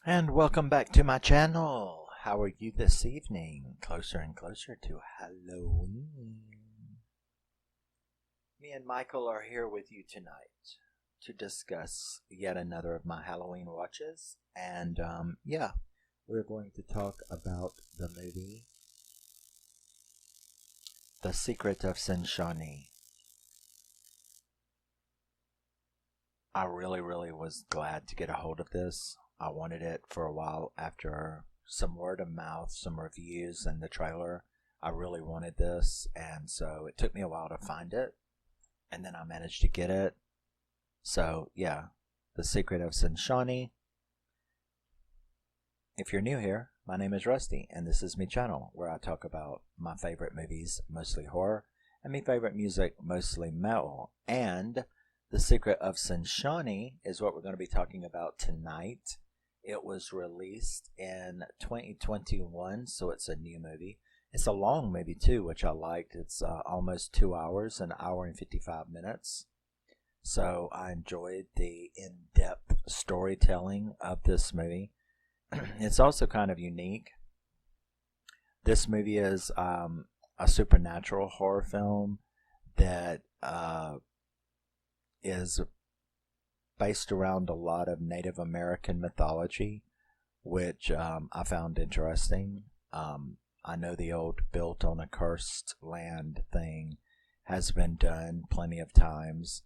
And welcome back to my channel. How are you this evening? Closer and closer to Halloween. Me and Michael are here with you tonight to discuss yet another of my Halloween watches. And yeah, we're going to talk about the movie The Secret of Sinchanee. I really was glad to get a hold of this. I wanted it for a while after some word of mouth, some reviews, and the trailer. I really wanted this, and so it took me a while to find it, and then I managed to get it. So, yeah, The Secret of Sinchanee. If you're new here, my name is Rusty, and this is my channel where I talk about my favorite movies, mostly horror, and my favorite music, mostly metal. And The Secret of Sinchanee is what we're going to be talking about tonight. It was released in 2021, so it's a new movie. It's a long movie too, which I liked. It's almost 2 hours, an hour and 55 minutes. So I enjoyed the in-depth storytelling of this movie. It's also kind of unique. This movie is a supernatural horror film that is based around a lot of Native American mythology, which I found interesting. I know the old built on a cursed land thing has been done plenty of times,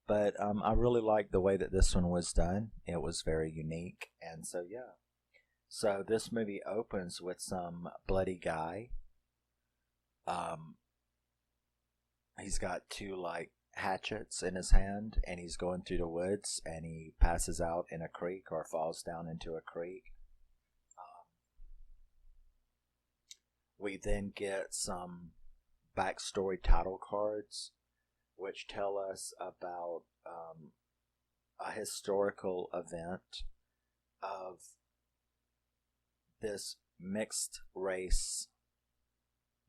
but I really liked the way that this one was done. It was very unique, and so yeah. So this movie opens with some bloody guy. Um, he's got two hatchets in his hand, and he's going through the woods, and he passes out in a creek or falls down into a creek. We then get some backstory title cards which tell us about a historical event of this mixed race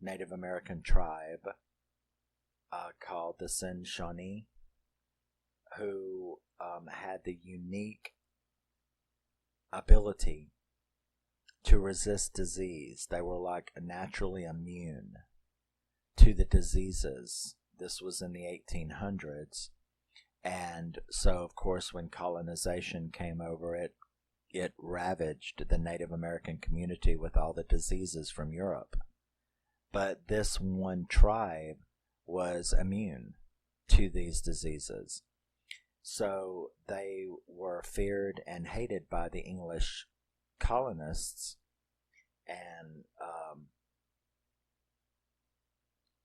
Native American tribe called the Sinchanee, who had the unique ability to resist disease. They were like naturally immune to the diseases. This was in the 1800s. And so, of course, when colonization came over, it ravaged the Native American community with all the diseases from Europe. But this one tribe was immune to these diseases. So they were feared and hated by the English colonists, and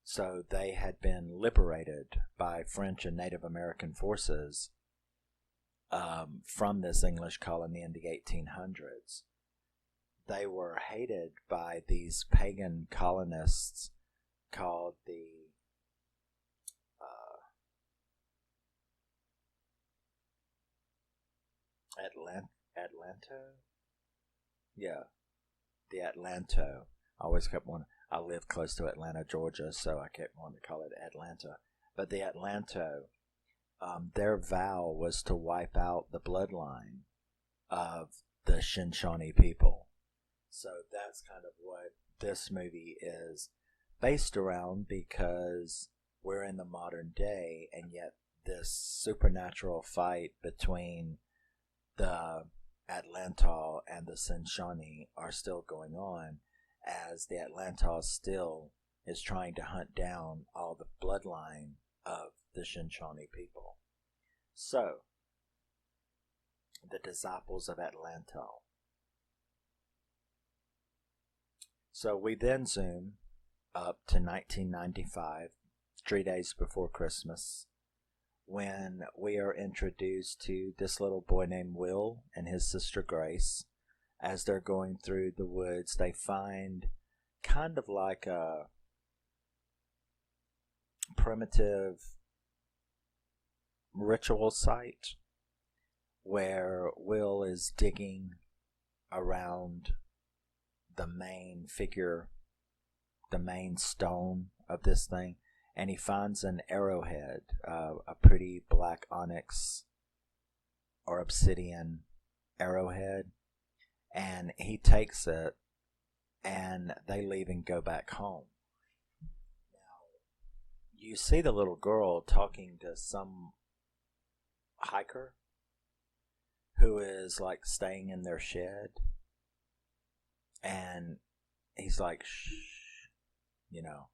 so they had been liberated by French and Native American forces from this English colony in the 1800s. They were hated by these pagan colonists called the Atlanto? Yeah, the Atlanto. I always kept wanting. I live close to Atlanta, Georgia, so I kept wanting to call it Atlanta. But the Atlanto, their vow was to wipe out the bloodline of the Sinchanee people. So that's kind of what this movie is based around, because we're in the modern day, and yet this supernatural fight between the Atlantal and the Sinchanee are still going on, as the Atlantal still is trying to hunt down all the bloodline of the Sinchanee people. So, the disciples of Atlantal. So we then zoom up to 1995, 3 days before Christmas, when we are introduced to this little boy named Will and his sister Grace. As they're going through the woods, they find kind of like a primitive ritual site where Will is digging around the main figure, the main stone of this thing, and he finds an arrowhead, a pretty black onyx or obsidian arrowhead, and he takes it, and they leave and go back home. Now, you see the little girl talking to some hiker who is like staying in their shed, and he's like, shh, you know.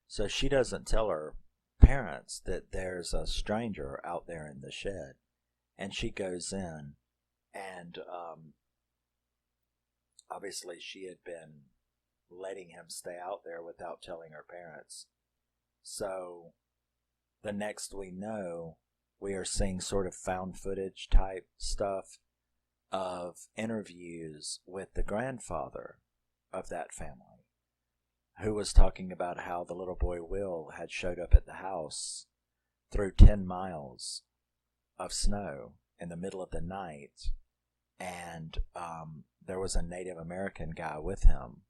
So she doesn't tell her parents that there's a stranger out there in the shed, and she goes in, and obviously she had been letting him stay out there without telling her parents. So the next we know, we are seeing sort of found footage type stuff of interviews with the grandfather of that family, who was talking about how the little boy Will had showed up at the house through 10 miles of snow in the middle of the night, and there was a Native American guy with him,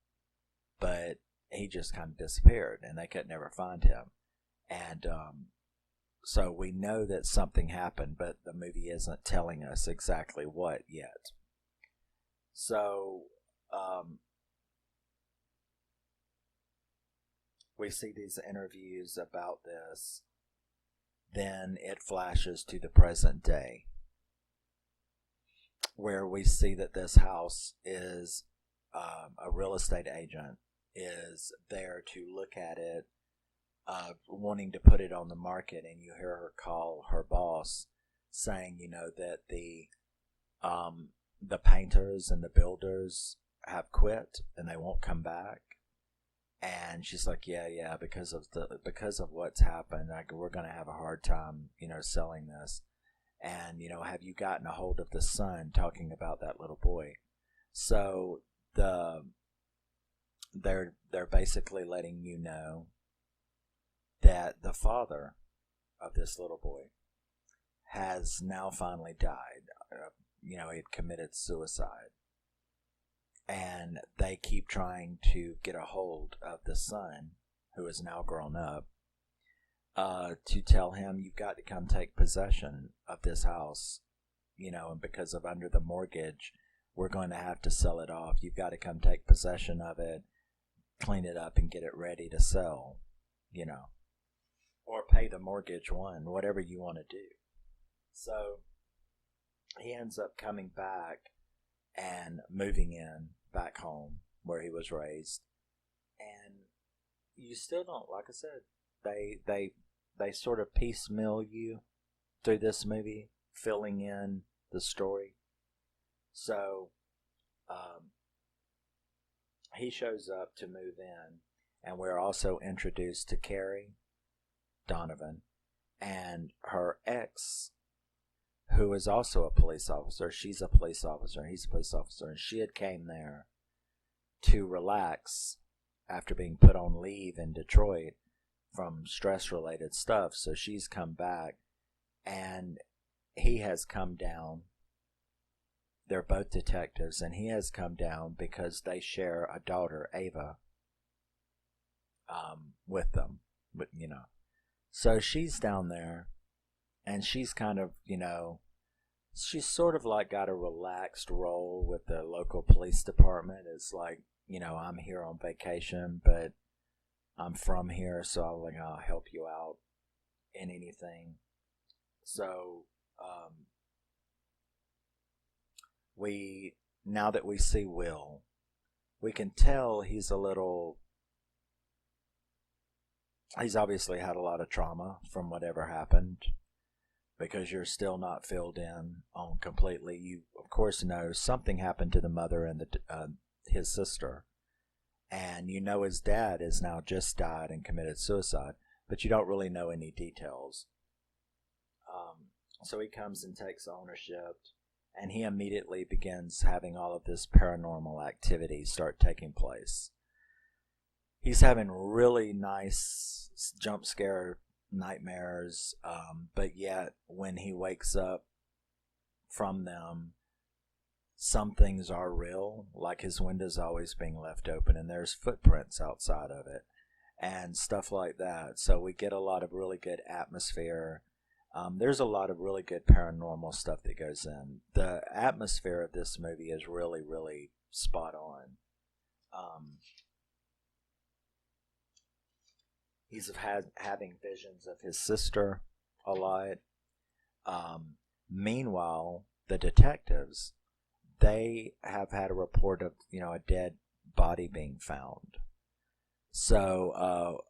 but he just kind of disappeared, and they could never find him. And so we know that something happened, but the movie isn't telling us exactly what yet. So we see these interviews about this. Then it flashes to the present day, where we see that this house is a real estate agent is there to look at it, wanting to put it on the market, and you hear her call her boss saying, that the painters and the builders have quit and they won't come back. And she's like, yeah, because of what's happened, we're going to have a hard time, selling this. And, have you gotten a hold of the son, talking about that little boy? So they're basically letting you know that the father of this little boy has now finally died. He had committed suicide. And they keep trying to get a hold of the son, who is now grown up, to tell him, you've got to come take possession of this house, and because of under the mortgage, we're going to have to sell it off. You've got to come take possession of it, clean it up, and get it ready to sell, or pay the mortgage whatever you want to do. So he ends up coming back and moving in back home where he was raised. And you still don't, like I said, they sort of piecemeal you through this movie, filling in the story. So he shows up to move in, and we're also introduced to Carrie Donovan and her ex, who is also a police officer. She's a police officer, he's a police officer, and she had came there to relax after being put on leave in Detroit from stress-related stuff. So she's come back, and he has come down. They're both detectives, and he has come down because they share a daughter, Ava, with them. But, so she's down there, and she's kind of, she's sort of like got a relaxed role with the local police department. It's like, I'm here on vacation, but I'm from here, so I'll help you out in anything. So, now that we see Will, we can tell he's obviously had a lot of trauma from whatever happened, because you're still not filled in on completely. You, of course, know something happened to the mother and his sister, and his dad has now just died and committed suicide, but you don't really know any details. So he comes and takes ownership, and he immediately begins having all of this paranormal activity start taking place. He's having really nice jump scare nightmares, but yet when he wakes up from them, some things are real, like his window's always being left open and there's footprints outside of it and stuff like that. So we get a lot of really good atmosphere. There's a lot of really good paranormal stuff that goes in. The atmosphere of this movie is really, really spot on. Um, he's having visions of his sister a lot. Meanwhile, the detectives, they have had a report of, a dead body being found. So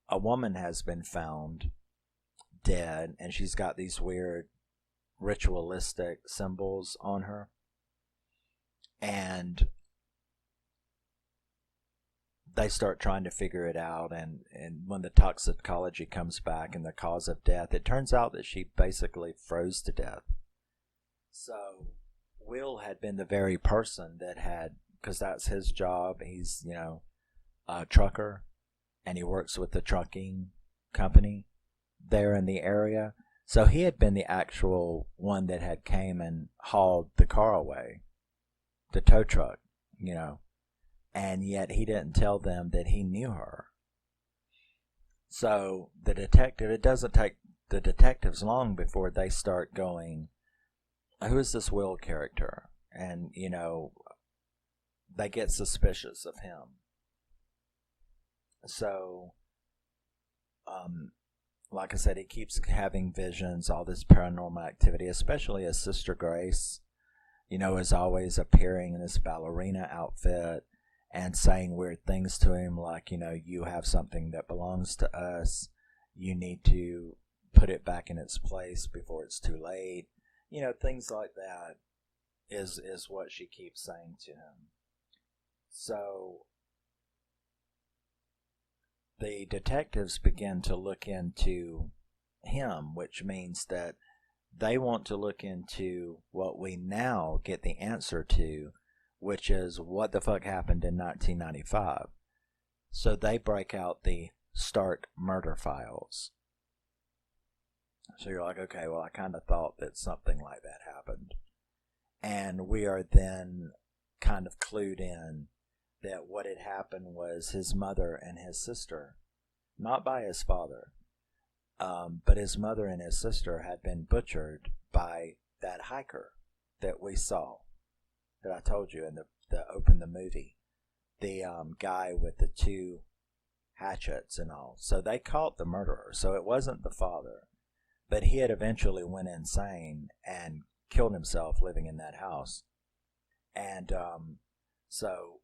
a woman has been found dead, and she's got these weird ritualistic symbols on her. And they start trying to figure it out, and when the toxicology comes back and the cause of death, it turns out that she basically froze to death. So Will had been the very person that had, because that's his job, he's, a trucker, and he works with the trucking company there in the area. So he had been the actual one that had came and hauled the car away, the tow truck, and yet he didn't tell them that he knew her. So it doesn't take the detectives long before they start going, who is this Will character? And, they get suspicious of him. So, like I said, he keeps having visions, all this paranormal activity, especially his sister Grace, is always appearing in this ballerina outfit and saying weird things to him, like, you have something that belongs to us. You need to put it back in its place before it's too late. Things like that is what she keeps saying to him. So the detectives begin to look into him, which means that they want to look into what we now get the answer to, which is what the fuck happened in 1995. So they break out the Stark murder files. So you're like, okay, well, I kind of thought that something like that happened. And we are then kind of clued in that what had happened was his mother and his sister, not by his father, but his mother and his sister had been butchered by that hiker that we saw, that I told you in the open the movie, the guy with the two hatchets and all. So they caught the murderer. So it wasn't the father, but he had eventually went insane and killed himself living in that house. And so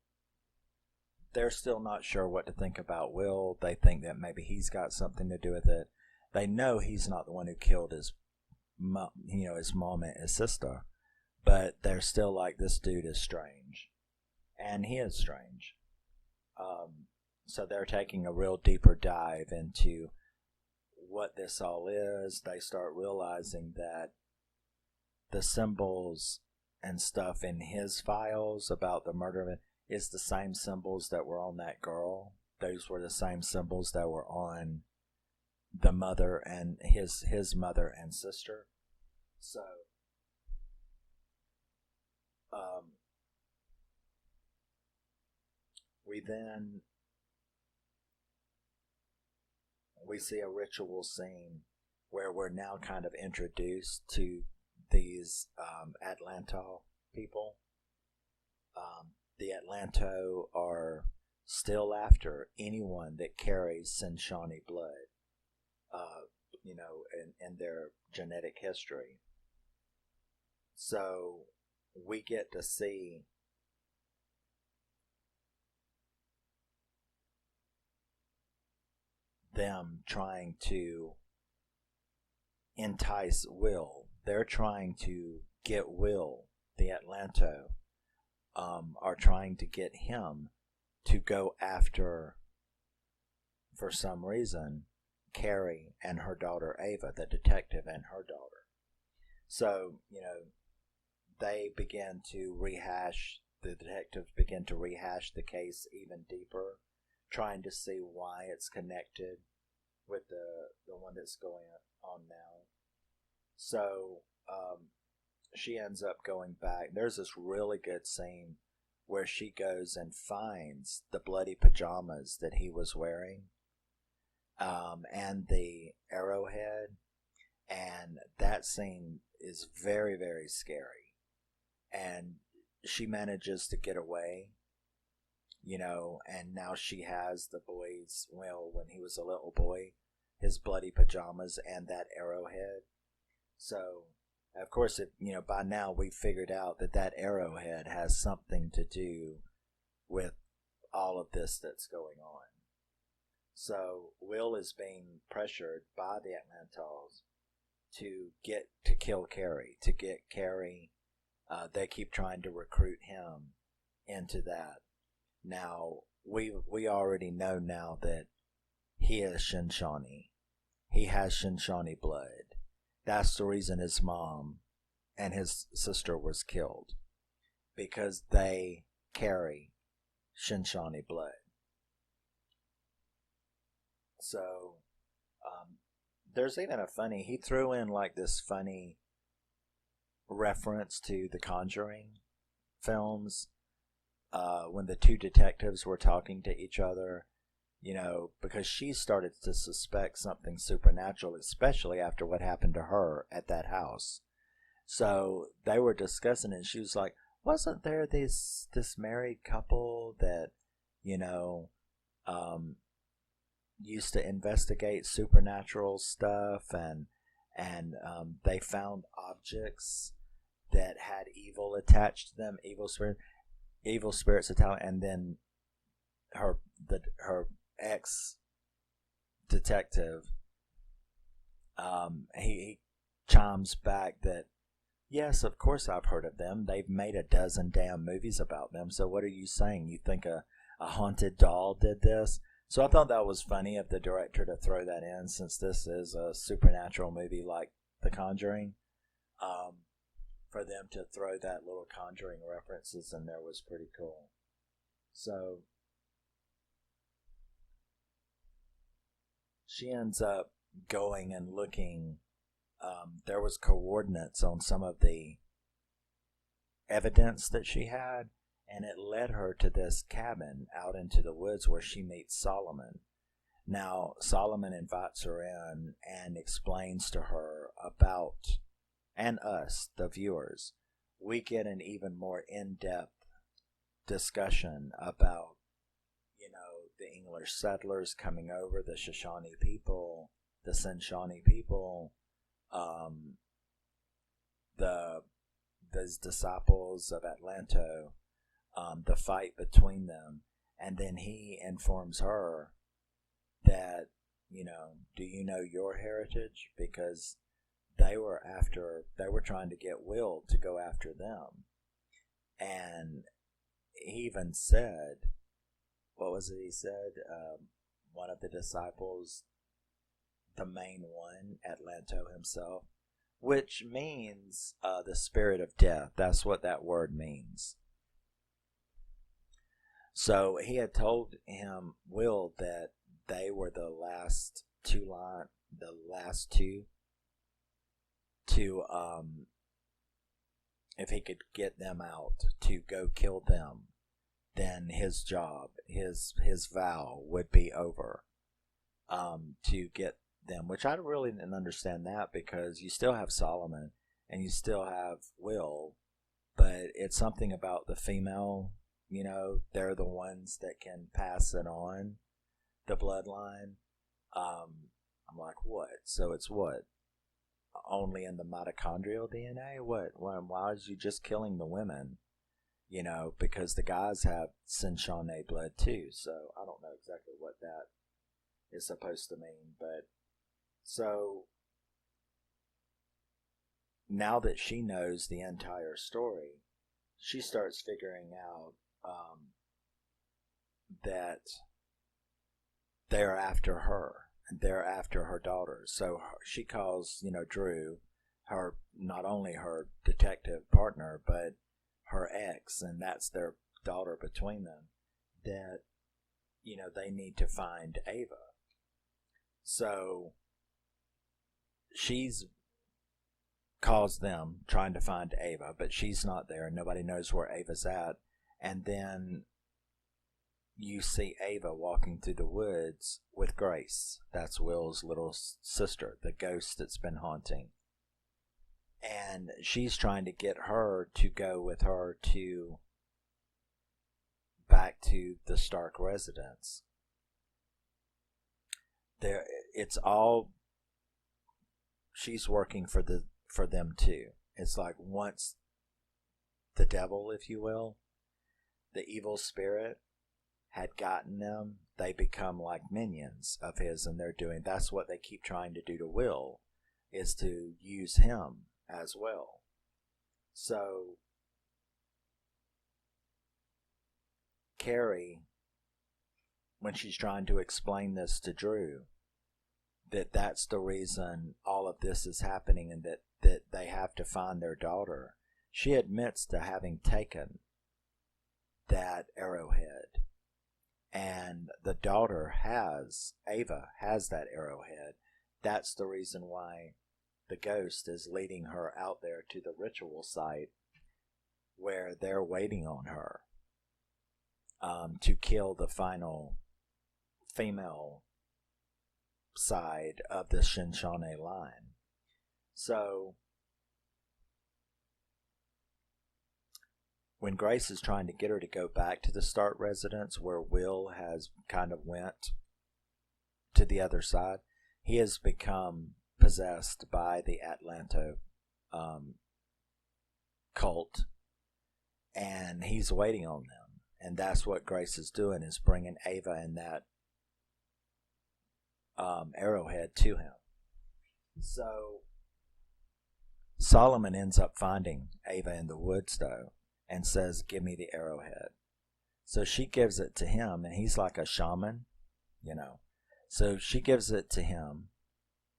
they're still not sure what to think about Will. They think that maybe he's got something to do with it. They know he's not the one who killed his mom and his sister, but they're still like, this dude is strange, and he is strange. So they're taking a real deeper dive into what this all is. They start realizing that the symbols and stuff in his files about the murder is the same symbols that were on that girl. Those were the same symbols that were on the mother and his mother and sister. So we see a ritual scene where we're now kind of introduced to these Atlanta people. The Atlanto are still after anyone that carries Sinchanee blood, in their genetic history. So we get to see them trying to entice Will. They're trying to get Will, the Atlanto, are trying to get him to go after, for some reason, Carrie and her daughter Ava, the detective and her daughter. So, the detectives begin to rehash the case even deeper, trying to see why it's connected with the one that's going on now. So, she ends up going back. There's this really good scene where she goes and finds the bloody pajamas that he was wearing, and the arrowhead, And that scene is very, very scary. And she manages to get away, and now she has the boy's, well, when he was a little boy, his bloody pajamas and that arrowhead. So, of course, by now we've figured out that that arrowhead has something to do with all of this that's going on. So, Will is being pressured by the Atlantals to kill Carrie, to get Carrie. They keep trying to recruit him into that. Now, we already know now that he is Sinchanee. He has Sinchanee blood. That's the reason his mom and his sister was killed, because they carry Sinchanee blood. So, there's even he threw in like this funny reference to the Conjuring films, when the two detectives were talking to each other, because she started to suspect something supernatural, especially after what happened to her at that house. So they were discussing it, and she was like, wasn't there this married couple that, used to investigate supernatural stuff, and they found objects that had evil attached to them, evil spirits attached, and then her ex detective, he chimes back that, yes, of course I've heard of them. They've made a dozen damn movies about them. So what are you saying? You think a haunted doll did this? So I thought that was funny of the director to throw that in, since this is a supernatural movie like The Conjuring. For them to throw that little Conjuring references in there was pretty cool. So she ends up going and looking. There was coordinates on some of the evidence that she had, and it led her to this cabin out into the woods where she meets Solomon. Now, Solomon invites her in and explains to her about, and us, the viewers, we get an even more in-depth discussion about, the English settlers coming over, the Shoshone people, the Sinchanee people, those disciples of Atlanto, the fight between them. And then he informs her that, do you know your heritage? Because they were trying to get Will to go after them. And he even said, what was it he said? One of the disciples, the main one, Atlanto himself, which means the spirit of death. That's what that word means. So he had told him, Will, that they were the last two to, if he could get them out to go kill them, then his job, his vow would be over, to get them, which I really didn't understand that, because you still have Solomon and you still have Will, but it's something about the female, they're the ones that can pass it on, the bloodline. I'm like, what? So it's what? Only in the mitochondrial DNA? What? Why is you just killing the women? Because the guys have Sinchanee blood too, so I don't know exactly what that is supposed to mean, but so now that she knows the entire story, she starts figuring out that they're after her, and they're after her daughter. So she calls, Drew, her, not only her detective partner, but her ex, and that's their daughter between them, that, they need to find Ava. So she's calls them trying to find Ava, but she's not there. Nobody knows where Ava's at. And then you see Ava walking through the woods with Grace. That's Will's little sister, the ghost that's been haunting. And she's trying to get her to go with her to back to the Stark residence. There, it's all, she's working for them too. It's like once the devil, if you will, the evil spirit had gotten them, they become like minions of his, and that's what they keep trying to do to Will, is to use him as well. So Carrie, when she's trying to explain this to Drew, that's the reason all of this is happening, and that they have to find their daughter, she admits to having taken that arrowhead. And the daughter Ava has that arrowhead. That's the reason why the ghost is leading her out there to the ritual site where they're waiting on her to kill the final female side of the Sinchanee line. So when Grace is trying to get her to go back to the Stark residence where Will has kind of went to the other side, he has become possessed by the Atlanto cult, and he's waiting on them. And that's what Grace is doing, is bringing Ava and that arrowhead to him. So Solomon ends up finding Ava in the woods, though, and says, "Give me the arrowhead." So she gives it to him, and he's like a shaman, you know. So she gives it to him,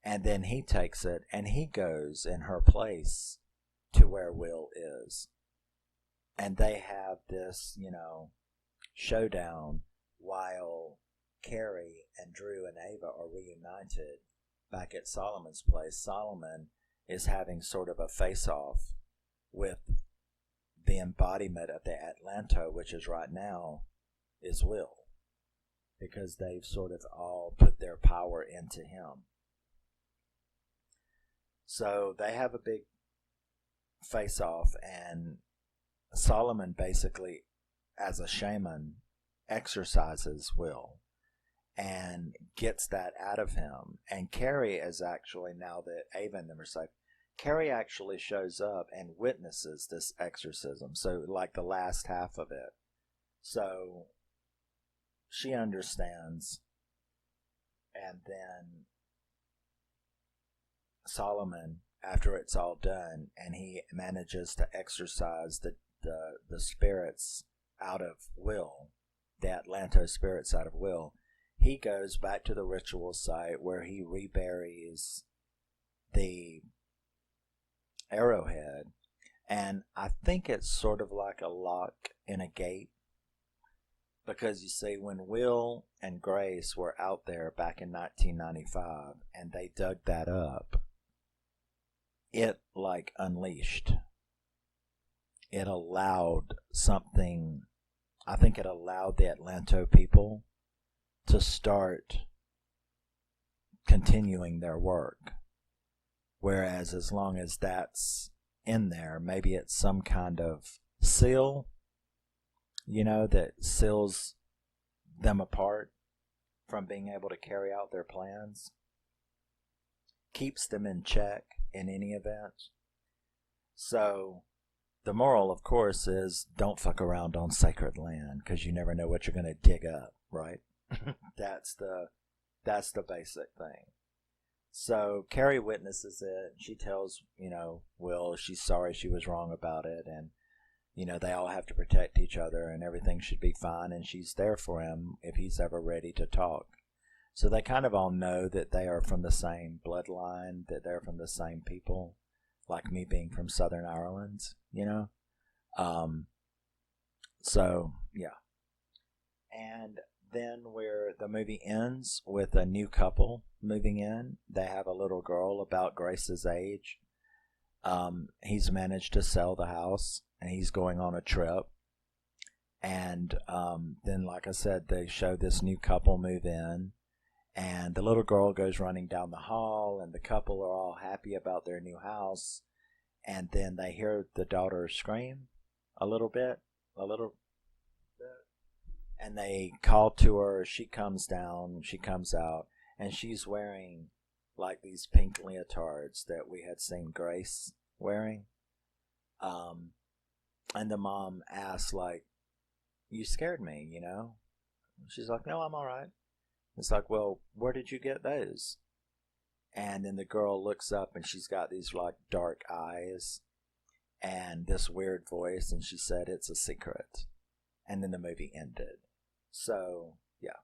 and then he takes it, and he goes in her place to where Will is. And they have this, showdown while Carrie and Drew and Ava are reunited back at Solomon's place. Solomon is having sort of a face-off with the embodiment of the Atlanto, which is right now is Will, because they've sort of all put their power into him. So they have a big face-off, and Solomon basically, as a shaman, exercises Will and gets that out of him. And Carrie is actually, now that Ava and them are safe, Carrie actually shows up and witnesses this exorcism. So, like the last half of it. So, she understands. And then Solomon, after it's all done, and he manages to exorcise the spirits out of Will, the Atlanto spirits out of Will, he goes back to the ritual site where he reburies the arrowhead, and I think it's sort of like a lock in a gate, because you see, when Will and Grace were out there back in 1995 and they dug that up, it like unleashed. It allowed something, I think it allowed the Atlanto people to start continuing their work. Whereas as long as that's in there, maybe it's some kind of seal, that seals them apart from being able to carry out their plans, keeps them in check in any event. So the moral, of course, is don't fuck around on sacred land, because you never know what you're going to dig up, right? That's the basic thing. So Carrie witnesses it. She tells, Will she's sorry she was wrong about it, and, they all have to protect each other and everything should be fine, and she's there for him if he's ever ready to talk. So they kind of all know that they are from the same bloodline, that they're from the same people, like me being from Southern Ireland, So, yeah. And then where the movie ends with a new couple moving in. They have a little girl about Grace's age. He's managed to sell the house, and he's going on a trip. And then, like I said, they show this new couple move in, And the little girl goes running down the hall, and the couple are all happy about their new house. And then they hear the daughter scream a little bit, and they call to her. She comes down, she comes out, and she's wearing like these pink leotards that we had seen Grace wearing. And the mom asks, like, you scared me, you know? She's like, no, I'm all right. It's like, well, where did you get those? And then the girl looks up and she's got these like dark eyes and this weird voice, and she said it's a secret. And then the movie ended. So, yeah.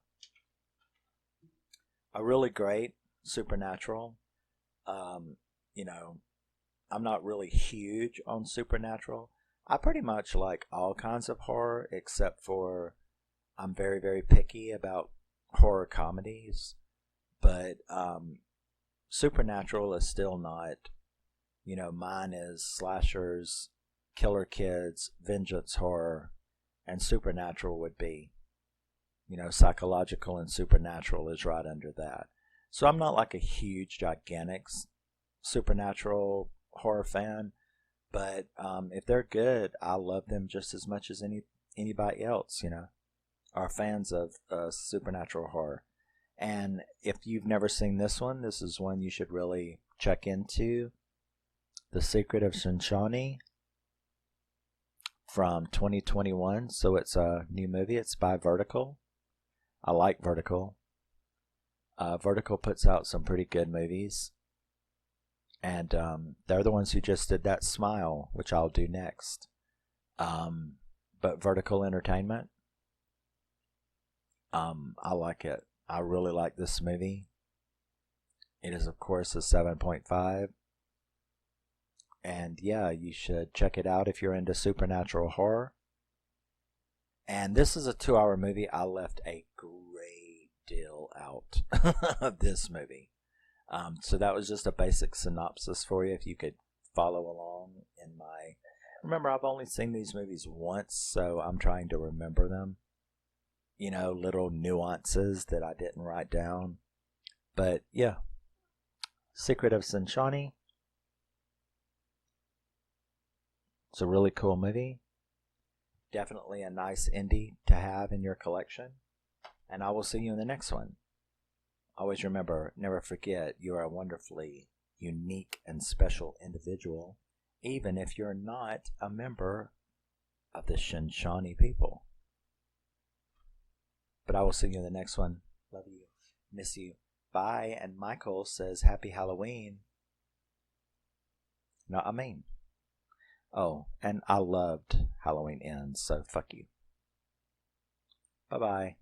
A really great Supernatural. You know, I'm not really huge on Supernatural. I pretty much like all kinds of horror except for I'm very, very picky about horror comedies. But Supernatural is still not, you know, mine is slashers, killer kids, vengeance horror, and Supernatural would be, you know, psychological, and Supernatural is right under that. So I'm not like a huge, gigantic Supernatural horror fan, but if they're good, I love them just as much as anybody else, you know, are fans of Supernatural horror. And if you've never seen this one, this is one you should really check into. The Secret of Sinchanee from 2021. So it's a new movie. It's by Vertical. I like Vertical. Vertical puts out some pretty good movies. And they're the ones who just did that Smile, which I'll do next. But Vertical Entertainment, I like it. I really like this movie. It is, of course, a 7.5. And yeah, you should check it out if you're into supernatural horror. And this is a 2-hour movie. I left a great deal out of this movie. So that was just a basic synopsis for you if you could follow along in my... Remember, I've only seen these movies once, so I'm trying to remember them. You know, little nuances that I didn't write down. But yeah, Secret of Sinchanee. It's a really cool movie. Definitely a nice indie to have in your collection. And I will see you in the next one. Always remember, never forget, you are a wonderfully unique and special individual, even if you're not a member of the Sinchanee people. But I will see you in the next one. Love you. Miss you. Bye. And Michael says, Happy Halloween. No, I mean. Oh, and I loved Halloween Ends, so fuck you. Bye-bye.